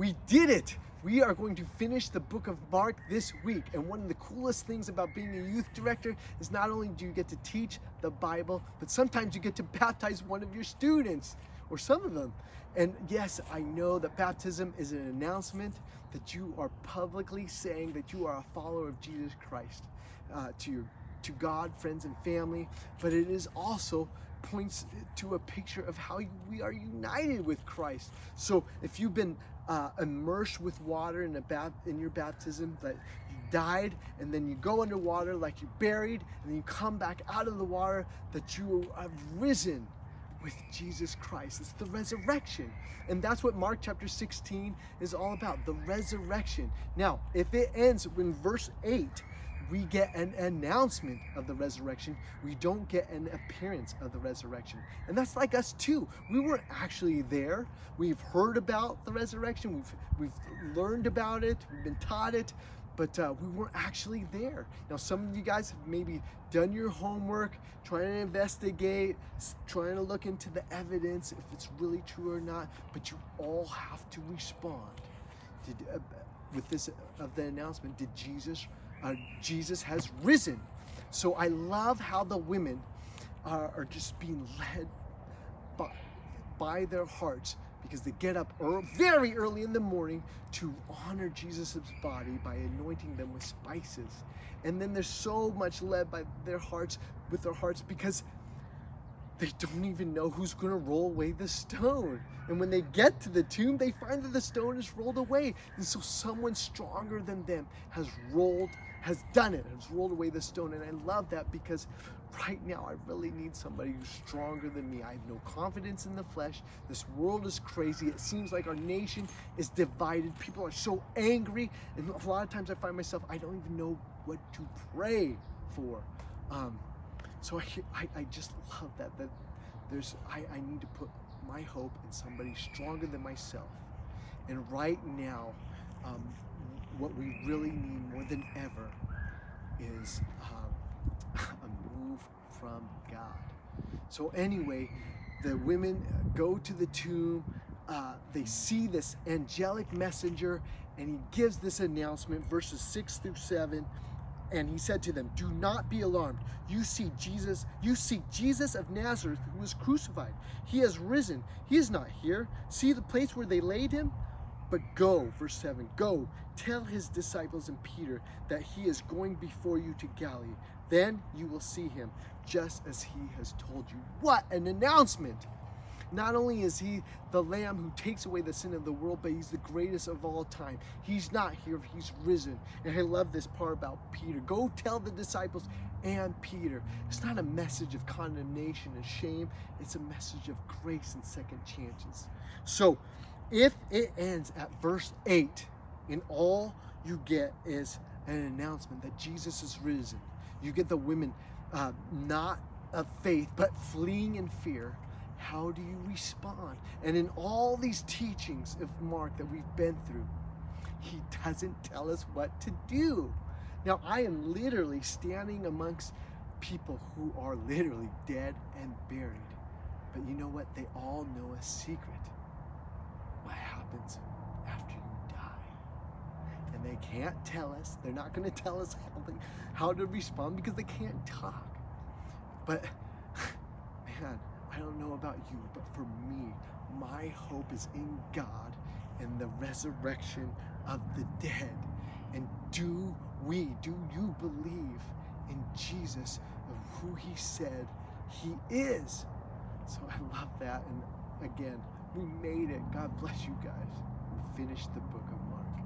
We did it! We are going to finish the book of Mark this week. And one of the coolest things about being a youth director is not only do you get to teach the Bible, but sometimes you get to baptize one of your students, or some of them. And yes, I know that baptism is an announcement that you are publicly saying that you are a follower of Jesus Christ to God, friends, and family, but it is also points to a picture of how we are united with Christ. So if you've been immersed with water in your baptism, that you died, and then you go underwater like you're buried, and then you come back out of the water, that you have risen with Jesus Christ. It's the resurrection. And that's what Mark chapter 16 is all about, the resurrection. Now, if it ends in verse 8, we get an announcement of the resurrection. We don't get an appearance of the resurrection. And that's like us too. We weren't actually there. We've heard about the resurrection. We've learned about it. We've been taught it. But we weren't actually there. Now, some of you guys have maybe done your homework, trying to investigate, trying to look into the evidence, if it's really true or not. But you all have to respond with this of the announcement. Jesus has risen. So I love how the women are just being led by their hearts, because they get up very early in the morning to honor Jesus' body by anointing them with spices. And then they're so much led by their hearts, because they don't even know who's going to roll away the stone. And when they get to the tomb, they find that the stone is rolled away. And so someone stronger than them has done it, has rolled away the stone. And I love that, because right now I really need somebody who's stronger than me. I have no confidence in the flesh. This world is crazy. It seems like our nation is divided. People are so angry. And a lot of times I find myself, I don't even know what to pray for. So I just love that I need to put my hope in somebody stronger than myself. And right now, what we really need more than ever is a move from God. So anyway, the women go to the tomb. They see this angelic messenger, and he gives this announcement, verses 6 through 7. And he said to them, "Do not be alarmed. You seek Jesus of Nazareth, who was crucified. He has risen. He is not here. See the place where they laid him? But go," verse 7, "go, tell his disciples and Peter that he is going before you to Galilee. Then you will see him, just as he has told you." What an announcement! Not only is he the Lamb who takes away the sin of the world, but he's the greatest of all time. He's not here, he's risen. And I love this part about Peter. Go tell the disciples and Peter. It's not a message of condemnation and shame. It's a message of grace and second chances. So if it ends at verse 8, and all you get is an announcement that Jesus is risen, you get the women not of faith, but fleeing in fear. How do you respond? And in all these teachings of Mark that we've been through, he doesn't tell us what to do. Now, I am literally standing amongst people who are literally dead and buried. But you know what? They all know a secret. What happens after you die? And they can't tell us. They're not going to tell us how to respond, because they can't talk. But, man, I don't know about you, but for me, my hope is in God and the resurrection of the dead. And do you believe in Jesus, of who he said he is? So I love that. And again, we made it. God bless you guys. We finished the book of Mark.